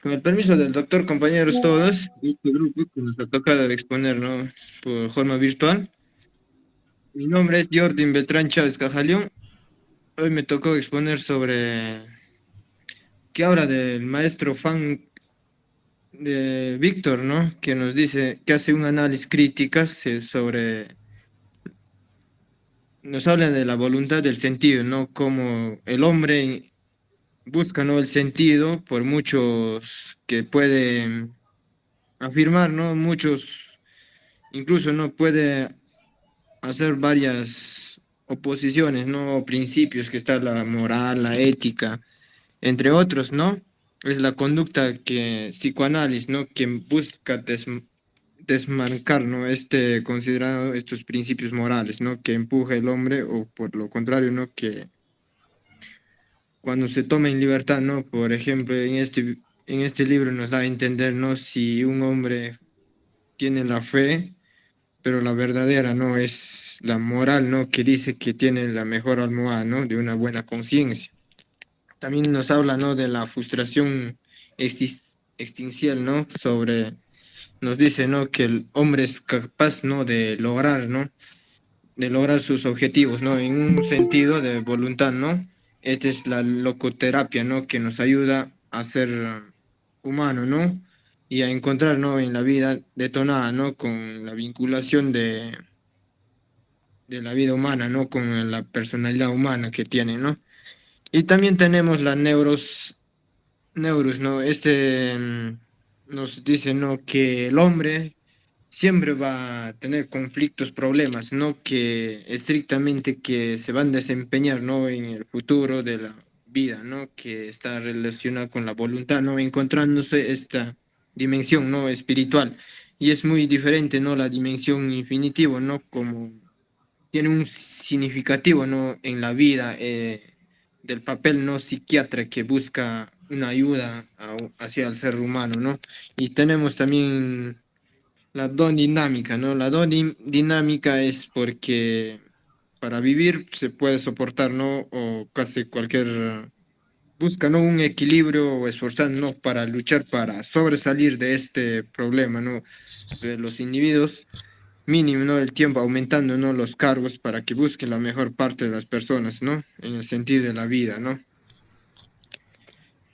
Con el permiso del doctor, compañeros todos, este grupo que nos ha tocado de exponer, ¿no? Por forma virtual. Mi nombre es Jordan Beltrán Chávez Cajalión. Hoy me tocó exponer sobre qué habla del maestro Fan de Víctor, ¿no? Que nos dice, que hace un análisis crítica sobre, nos habla de la voluntad del sentido, ¿no? Como el hombre busca, ¿no? El sentido por muchos que pueden afirmar, ¿no? Muchos incluso no puede hacer varias oposiciones, ¿no? Principios que está la moral, la ética, entre otros, ¿no? Es la conducta que psicoanálisis, ¿no? Quien busca desmarcar, ¿no? Considerado estos principios morales, ¿no? Que empuja el hombre o por lo contrario, ¿no? Que cuando se toma en libertad, ¿no? Por ejemplo, en este libro nos da a entender, ¿no? Si un hombre tiene la fe, pero la verdadera no es la moral, ¿no? Que dice que tiene la mejor almohada, ¿no? De una buena conciencia. También nos habla, ¿no? De la frustración existencial, ¿no? Nos dice, ¿no? Que el hombre es capaz, ¿no? De lograr, ¿no? De lograr sus objetivos, ¿no? En un sentido de voluntad, ¿no? Esta es la locoterapia, ¿no? Que nos ayuda a ser humano, ¿no? Y a encontrar, ¿no? En la vida detonada, ¿no? Con la vinculación de la vida humana, ¿no? Con la personalidad humana que tiene, ¿no? Y también tenemos las neuros, ¿no? Nos dice, ¿no? Que el hombre siempre va a tener conflictos, problemas, ¿no? Que estrictamente que se van a desempeñar, ¿no? En el futuro de la vida, ¿no? Que está relacionado con la voluntad, ¿no? Encontrándose esta dimensión, ¿no? Espiritual. Y es muy diferente, ¿no? La dimensión infinitiva, ¿no? Como tiene un significativo, ¿no? En la vida del papel no psiquiatra que busca una ayuda hacia el ser humano, ¿no? Y tenemos también la don dinámica, ¿no? La dinámica es porque para vivir se puede soportar, ¿no? O casi cualquier, busca, ¿no? Un equilibrio o esforzarnos para luchar, para sobresalir de este problema, ¿no? De los individuos mínimo, ¿no? El tiempo aumentando, ¿no? Los cargos para que busquen la mejor parte de las personas, ¿no? En el sentido de la vida, ¿no?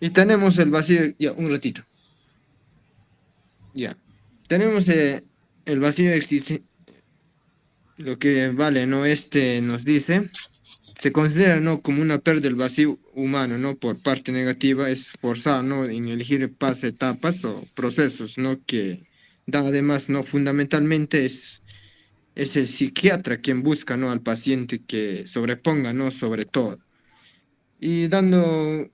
Y tenemos el vacío, ya, un ratito, ya. Tenemos el vacío existencial, lo que vale, ¿no? Nos dice, se considera, ¿no? Como una pérdida del vacío humano, ¿no? Por parte negativa, es forzado, ¿no? En elegir etapas o procesos, ¿no? Que da además, ¿no? Fundamentalmente es el psiquiatra quien busca, ¿no? Al paciente que sobreponga, ¿no? Sobre todo. Y dando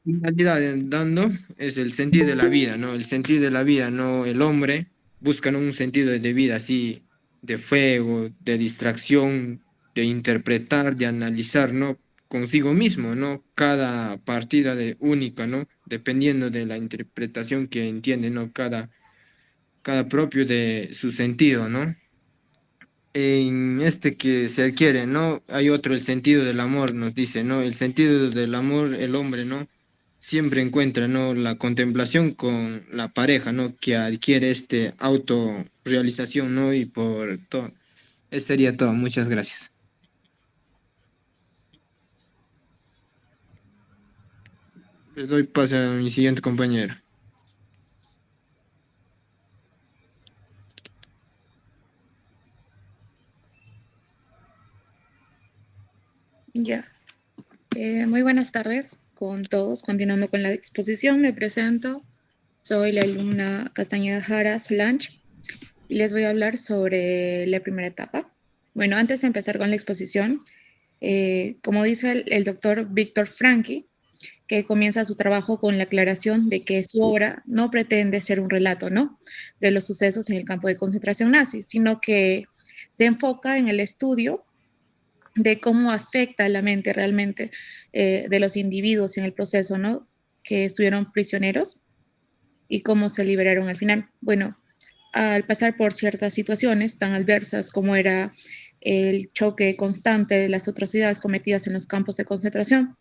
finalidad, dando es el sentido de la vida, ¿no? El sentido de la vida, ¿no? El hombre busca, ¿no? Un sentido de vida así, de fuego, de distracción, de interpretar, de analizar, ¿no? Consigo mismo, ¿no? Cada partida de única, ¿no? Dependiendo de la interpretación que entiende, ¿no? Cada propio de su sentido, ¿no? En este que se adquiere, ¿no? Hay otro, el sentido del amor, nos dice, ¿no? El sentido del amor, el hombre, ¿no? Siempre encuentra, ¿no? La contemplación con la pareja, ¿no? Que adquiere autorrealización, ¿no? Y por todo. Eso sería todo. Muchas gracias. Le doy paso a mi siguiente compañero. Ya, muy buenas tardes con todos. Continuando con la exposición, me presento. Soy la alumna Castañeda Jara Solange y les voy a hablar sobre la primera etapa. Bueno, antes de empezar con la exposición, como dice el doctor Víctor Frankl, que comienza su trabajo con la aclaración de que su obra no pretende ser un relato, ¿no? De los sucesos en el campo de concentración nazi, sino que se enfoca en el estudio de cómo afecta la mente realmente de los individuos en el proceso, ¿no? Que estuvieron prisioneros y cómo se liberaron al final. Bueno, al pasar por ciertas situaciones tan adversas como era el choque constante de las atrocidades cometidas en los campos de concentración,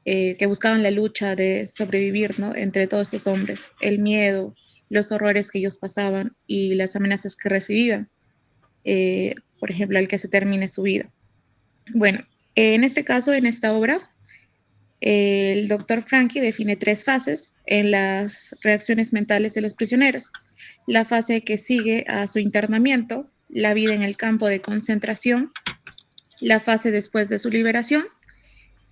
que buscaban la lucha de sobrevivir, ¿no? Entre todos estos hombres, el miedo, los horrores que ellos pasaban y las amenazas que recibían, por ejemplo, al que se termine su vida. Bueno, en este caso, en esta obra, el doctor Frankie define tres fases en las reacciones mentales de los prisioneros. La fase que sigue a su internamiento, la vida en el campo de concentración, la fase después de su liberación.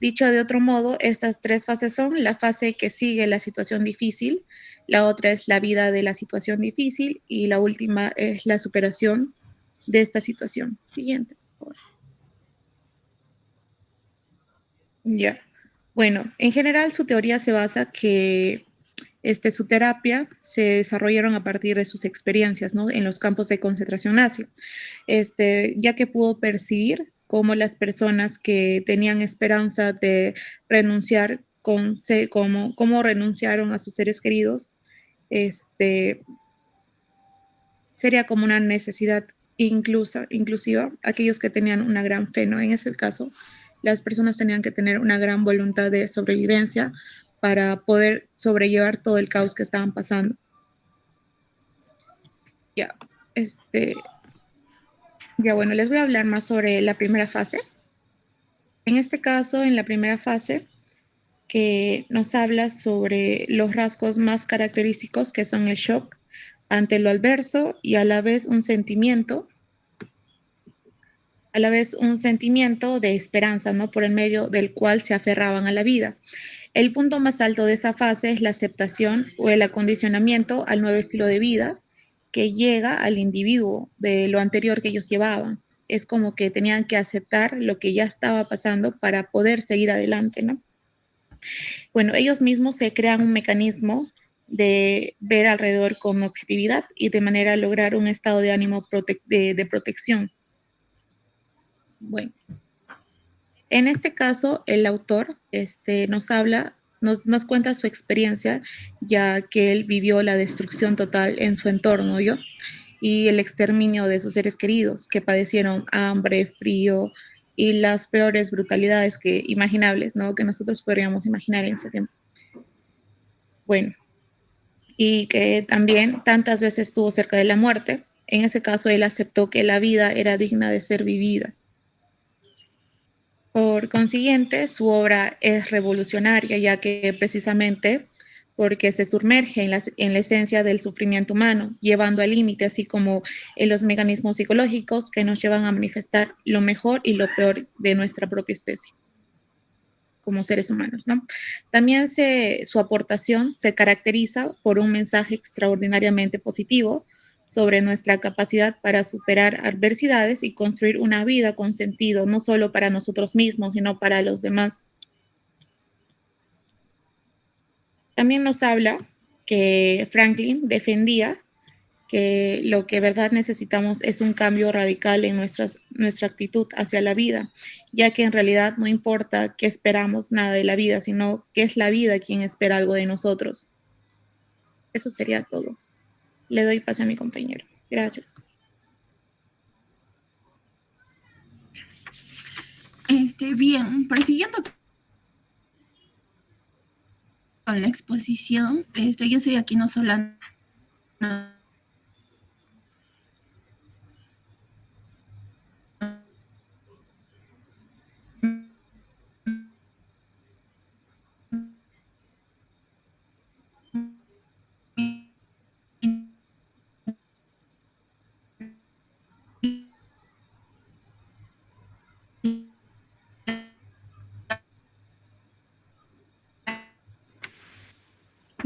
Dicho de otro modo, estas tres fases son la fase que sigue la situación difícil, la otra es la vida de la situación difícil y la última es la superación de esta situación. Siguiente, por favor. Ya. Bueno, en general su teoría se basa que su terapia se desarrollaron a partir de sus experiencias, ¿no? En los campos de concentración nazi, ya que pudo percibir cómo las personas que tenían esperanza de renunciar, cómo renunciaron a sus seres queridos, sería como una necesidad inclusiva, aquellos que tenían una gran fe, ¿no? En ese caso, las personas tenían que tener una gran voluntad de sobrevivencia para poder sobrellevar todo el caos que estaban pasando. Ya, ya bueno, les voy a hablar más sobre la primera fase. En este caso, en la primera fase, que nos habla sobre los rasgos más característicos que son el shock ante lo adverso y a la vez un sentimiento de esperanza, ¿no? Por el medio del cual se aferraban a la vida. El punto más alto de esa fase es la aceptación o el acondicionamiento al nuevo estilo de vida que llega al individuo de lo anterior que ellos llevaban. Es como que tenían que aceptar lo que ya estaba pasando para poder seguir adelante, ¿no? Bueno, ellos mismos se crean un mecanismo de ver alrededor con objetividad y de manera a lograr un estado de ánimo de protección. Bueno, en este caso, el autor nos habla, nos cuenta su experiencia, ya que él vivió la destrucción total en su entorno, ¿yo? Y el exterminio de sus seres queridos, que padecieron hambre, frío y las peores brutalidades que imaginables, ¿no? Que nosotros podríamos imaginar en ese tiempo. Bueno, y que también tantas veces estuvo cerca de la muerte. En ese caso, él aceptó que la vida era digna de ser vivida. Por consiguiente, su obra es revolucionaria, ya que precisamente porque se sumerge en la esencia del sufrimiento humano, llevando al límite, así como en los mecanismos psicológicos que nos llevan a manifestar lo mejor y lo peor de nuestra propia especie como seres humanos, ¿no? También su aportación se caracteriza por un mensaje extraordinariamente positivo sobre nuestra capacidad para superar adversidades y construir una vida con sentido, no solo para nosotros mismos, sino para los demás. También nos habla que Franklin defendía que lo que verdad necesitamos es un cambio radical en nuestra actitud hacia la vida, ya que en realidad no importa qué esperamos nada de la vida, sino que es la vida quien espera algo de nosotros. Eso sería todo. Le doy pase a mi compañero. Gracias. Bien, prosiguiendo con la exposición, yo soy Aquino Solano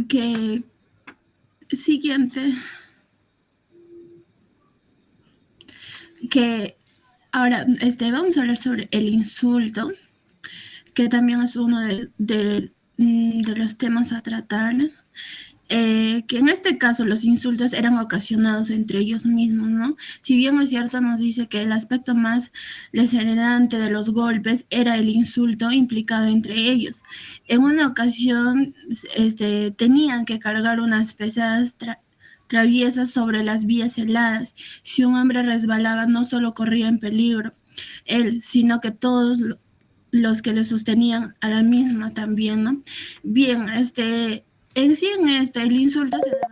que siguiente, que ahora vamos a hablar sobre el insulto, que también es uno de los temas a tratar. Que en este caso los insultos eran ocasionados entre ellos mismos, ¿no? Si bien es cierto, nos dice que el aspecto más desheredante de los golpes era el insulto implicado entre ellos. En una ocasión, tenían que cargar unas pesadas traviesas sobre las vías heladas. Si un hombre resbalaba, no solo corría en peligro él, sino que todos los que le sostenían a la misma también, ¿no? Bien, en sí el insulto se daba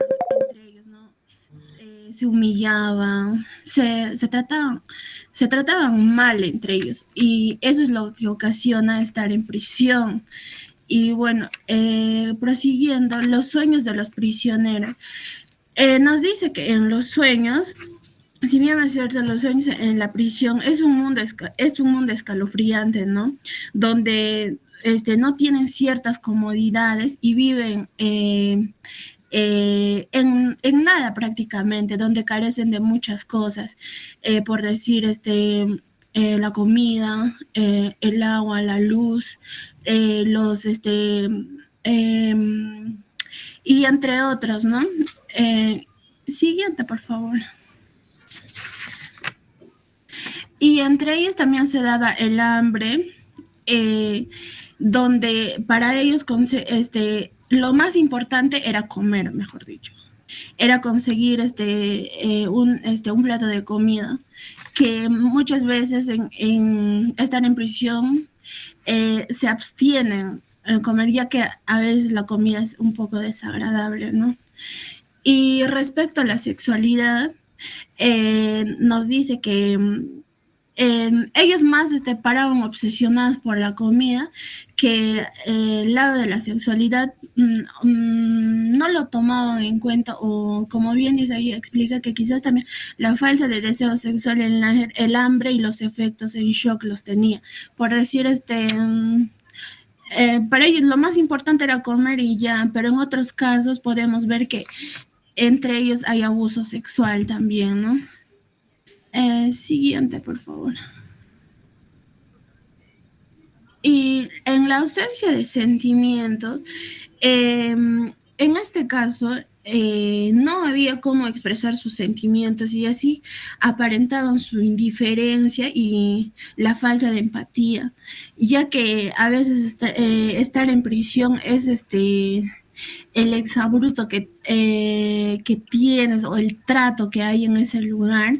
entre ellos, ¿no? Se humillaban, se trataban mal entre ellos y eso es lo que ocasiona estar en prisión. Y bueno, prosiguiendo, los sueños de los prisioneros. Nos dice que en los sueños, si bien es cierto, los sueños en la prisión es un mundo escalofriante, ¿no? Donde no tienen ciertas comodidades y viven en nada prácticamente, donde carecen de muchas cosas, por decir, la comida, el agua, la luz, los, y entre otros, ¿no? Siguiente, por favor. Y entre ellos también se daba el hambre, donde para ellos lo más importante era comer, mejor dicho. Era conseguir un plato de comida, que muchas veces en estar en prisión se abstienen en comer, ya que a veces la comida es un poco desagradable, ¿no? Y respecto a la sexualidad, nos dice que ellos más paraban obsesionados por la comida, que el lado de la sexualidad no lo tomaban en cuenta, o como bien dice ahí, explica que quizás también la falta de deseo sexual, el hambre y los efectos en shock los tenía. Por decir, para ellos lo más importante era comer y ya, pero en otros casos podemos ver que entre ellos hay abuso sexual también, ¿no? Siguiente, por favor. Y en la ausencia de sentimientos, en este caso, no había cómo expresar sus sentimientos y así aparentaban su indiferencia y la falta de empatía, ya que a veces estar en prisión es el exabrupto que tienes, o el trato que hay en ese lugar,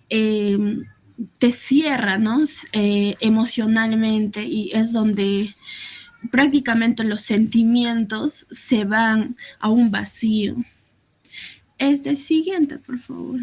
te cierra, ¿no? Emocionalmente, y es donde prácticamente los sentimientos se van a un vacío. Siguiente, por favor.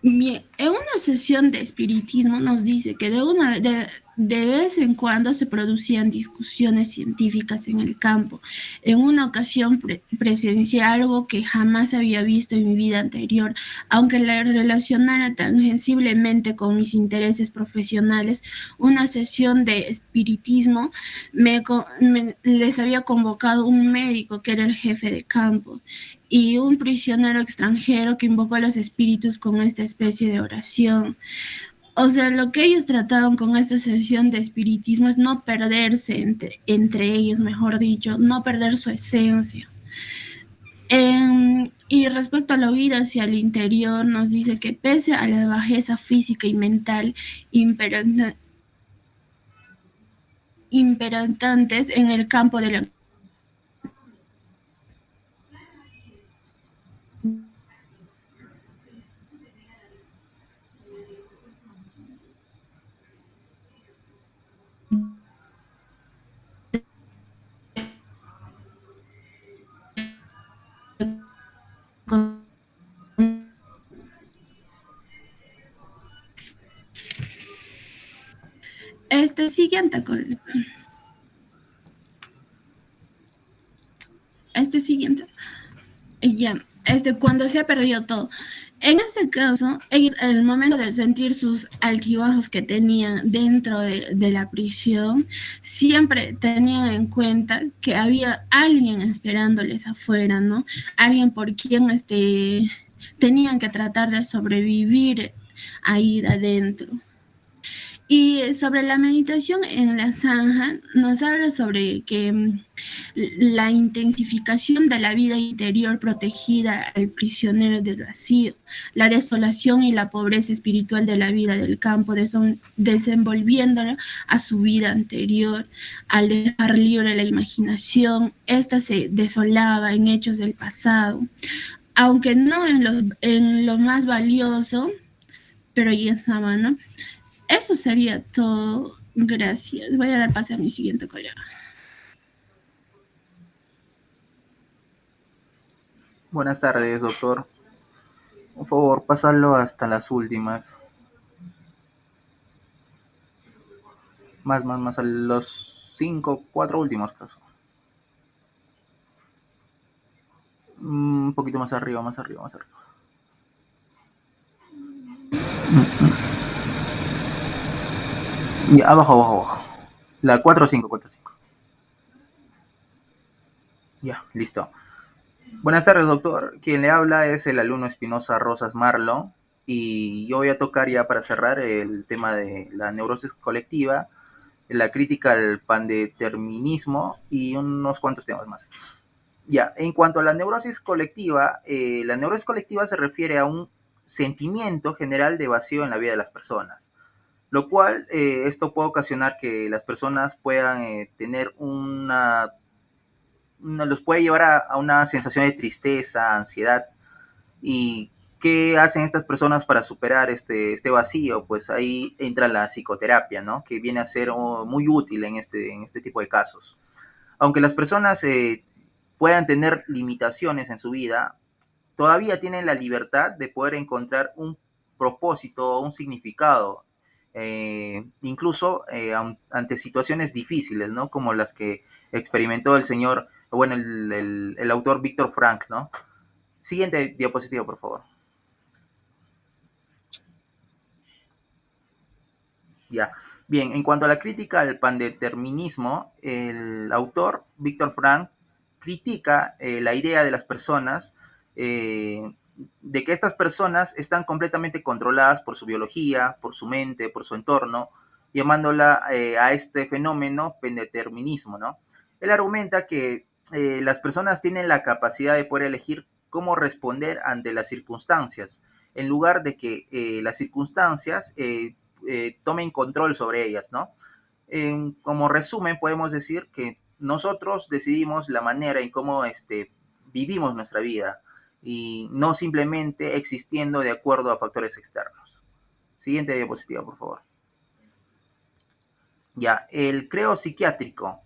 Bien, en una sesión de espiritismo nos dice que de vez en cuando se producían discusiones científicas en el campo. En una ocasión presencié algo que jamás había visto en mi vida anterior, aunque la relacionara tangiblemente con mis intereses profesionales. Una sesión de espiritismo les había convocado un médico que era el jefe de campo, y un prisionero extranjero que invocó a los espíritus con esta especie de oración. O sea, lo que ellos trataban con esta sesión de espiritismo es no perderse entre ellos, mejor dicho, no perder su esencia. Y respecto a la huida hacia el interior, nos dice que pese a la bajeza física y mental imperantes en el campo de la siguiente siguiente. Ya, cuando se ha perdido todo. En este caso, ellos, en el momento de sentir sus altibajos que tenían dentro de la prisión, siempre tenían en cuenta que había alguien esperándoles afuera, ¿no? Alguien por quien tenían que tratar de sobrevivir ahí adentro. Y sobre la meditación en la zanja, nos habla sobre que la intensificación de la vida interior protegida al prisionero del vacío, la desolación y la pobreza espiritual de la vida del campo, desenvolviéndola a su vida anterior. Al dejar libre la imaginación, esta se desolaba en hechos del pasado, aunque no en lo más valioso, pero ya estaba, ¿no? Eso sería todo. Gracias. Voy a dar pase a mi siguiente colega. Buenas tardes, doctor. Por favor, pasarlo hasta las últimas. Más a los 4 últimos casos. Un poquito más arriba. Y abajo. La 4 o 5. Ya, listo. Buenas tardes, doctor. Quien le habla es el alumno Espinosa Rosas Marlon. Y yo voy a tocar ya para cerrar el tema de la neurosis colectiva, la crítica al pandeterminismo y unos cuantos temas más. Ya, en cuanto a la neurosis colectiva se refiere a un sentimiento general de vacío en la vida de las personas, lo cual esto puede ocasionar que las personas puedan tener los puede llevar a una sensación de tristeza, ansiedad. ¿Y qué hacen estas personas para superar este vacío? Pues ahí entra la psicoterapia, ¿no? Que viene a ser muy útil en este tipo de casos. Aunque las personas puedan tener limitaciones en su vida, todavía tienen la libertad de poder encontrar un propósito, un significado, incluso ante situaciones difíciles, ¿no? Como las que experimentó el autor Víctor Frank, ¿no? Siguiente diapositiva, por favor. Ya. Bien, en cuanto a la crítica al pandeterminismo, el autor Víctor Frank critica la idea de las personas, de que estas personas están completamente controladas por su biología, por su mente, por su entorno, llamándola a este fenómeno pandeterminismo, ¿no? Él argumenta que las personas tienen la capacidad de poder elegir cómo responder ante las circunstancias, en lugar de que las circunstancias tomen control sobre ellas, ¿no? Como resumen, podemos decir que nosotros decidimos la manera en cómo vivimos nuestra vida y no simplemente existiendo de acuerdo a factores externos. Siguiente diapositiva, por favor. Ya, el creo psiquiátrico.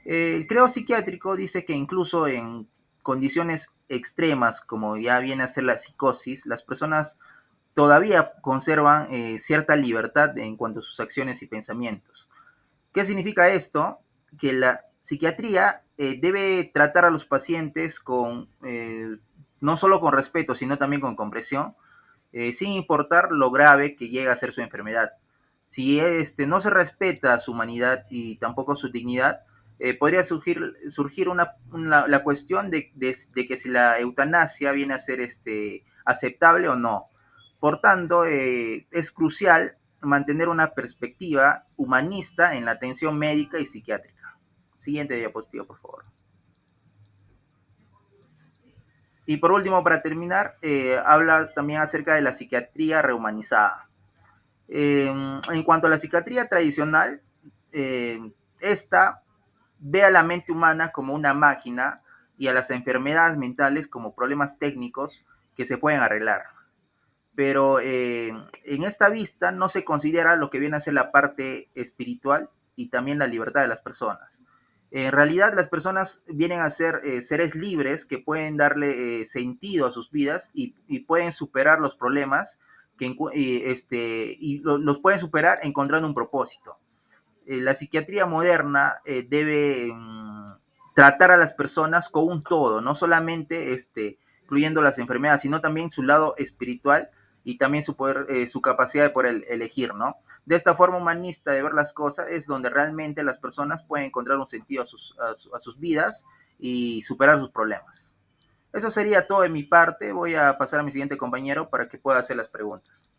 El creo psiquiátrico dice que incluso en condiciones extremas, como ya viene a ser la psicosis, las personas todavía conservan cierta libertad en cuanto a sus acciones y pensamientos. ¿Qué significa esto? Que la psiquiatría debe tratar a los pacientes no solo con respeto, sino también con comprensión, sin importar lo grave que llegue a ser su enfermedad. Si no se respeta su humanidad y tampoco su dignidad, podría surgir la cuestión de que si la eutanasia viene a ser aceptable o no. Por tanto, es crucial mantener una perspectiva humanista en la atención médica y psiquiátrica. Siguiente diapositiva, por favor. Y por último, para terminar, habla también acerca de la psiquiatría rehumanizada. En cuanto a la psiquiatría tradicional, esta ve a la mente humana como una máquina y a las enfermedades mentales como problemas técnicos que se pueden arreglar. Pero en esta vista no se considera lo que viene a ser la parte espiritual y también la libertad de las personas. En realidad las personas vienen a ser seres libres que pueden darle sentido a sus vidas y pueden superar los problemas los pueden superar encontrando un propósito. La psiquiatría moderna debe tratar a las personas con un todo, no solamente incluyendo las enfermedades, sino también su lado espiritual y también su capacidad de poder elegir, ¿no? De esta forma humanista de ver las cosas es donde realmente las personas pueden encontrar un sentido a sus vidas y superar sus problemas. Eso sería todo de mi parte. Voy a pasar a mi siguiente compañero para que pueda hacer las preguntas.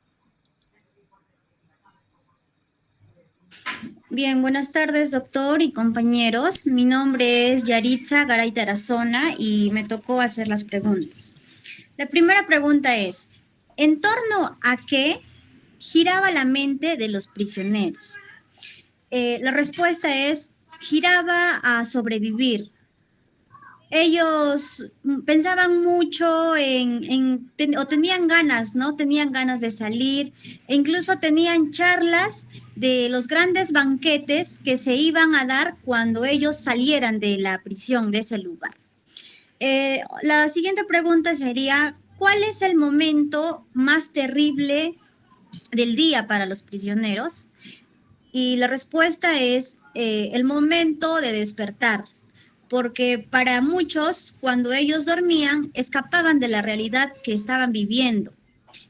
Bien, buenas tardes, doctor y compañeros. Mi nombre es Yaritza Garay Tarazona y me tocó hacer las preguntas. La primera pregunta es, ¿en torno a qué giraba la mente de los prisioneros? La respuesta es, giraba a sobrevivir. ellos pensaban mucho o tenían ganas, ¿no? Tenían ganas de salir e incluso tenían charlas de los grandes banquetes que se iban a dar cuando ellos salieran de la prisión, de ese lugar. La siguiente pregunta sería, ¿cuál es el momento más terrible del día para los prisioneros? Y la respuesta es el momento de despertar, porque para muchos, cuando ellos dormían, escapaban de la realidad que estaban viviendo.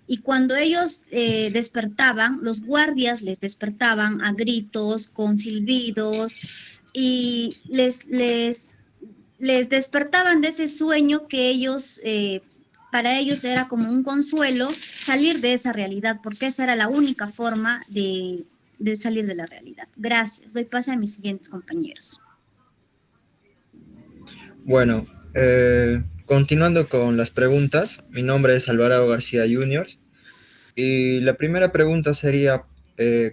Y cuando ellos despertaban, los guardias les despertaban a gritos, con silbidos, y les despertaban de ese sueño que ellos, para ellos era como un consuelo salir de esa realidad, porque esa era la única forma de salir de la realidad. Gracias. Doy paso a mis siguientes compañeros. Bueno, continuando con las preguntas, mi nombre es Alvarado García Jr. Y la primera pregunta sería,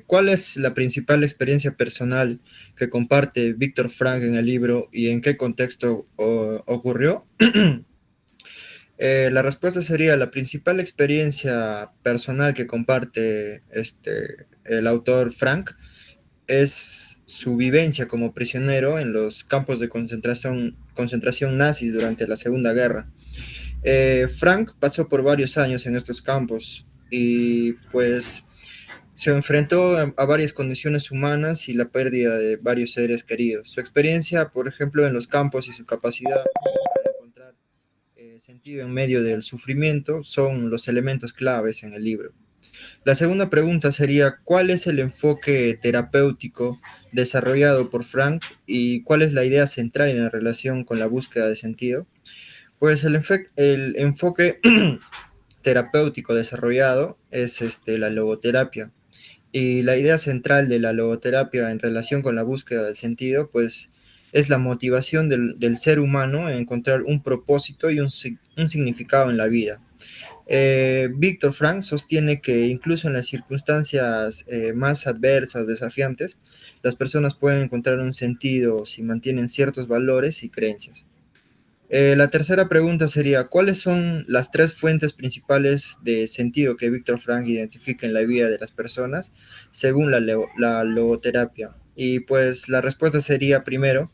¿cuál es la principal experiencia personal que comparte Víctor Frank en el libro y en qué contexto ocurrió? La respuesta sería, la principal experiencia personal que comparte el autor Frank es su vivencia como prisionero en los campos de concentración nazis durante la Segunda Guerra. Frank pasó por varios años en estos campos y pues se enfrentó a varias condiciones humanas y la pérdida de varios seres queridos. Su experiencia, por ejemplo, en los campos y su capacidad para encontrar sentido en medio del sufrimiento son los elementos claves en el libro. La segunda pregunta sería, ¿cuál es el enfoque terapéutico desarrollado por Frank y cuál es la idea central en la relación con la búsqueda de sentido? Pues el enfoque terapéutico desarrollado es la logoterapia. Y la idea central de la logoterapia en relación con la búsqueda del sentido, pues es la motivación del ser humano en encontrar un propósito y un significado en la vida. Víctor Frank sostiene que incluso en las circunstancias más adversas, desafiantes, las personas pueden encontrar un sentido si mantienen ciertos valores y creencias. La tercera pregunta sería, ¿cuáles son las tres fuentes principales de sentido que Víctor Frank identifica en la vida de las personas según la logoterapia? Y pues la respuesta sería, primero,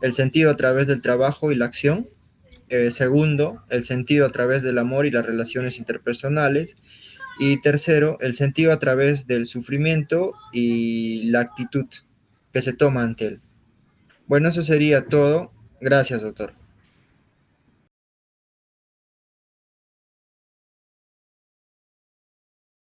el sentido a través del trabajo y la acción. Segundo, el sentido a través del amor y las relaciones interpersonales. Y tercero, el sentido a través del sufrimiento y la actitud que se toma ante él. Bueno, eso sería todo. Gracias, doctor.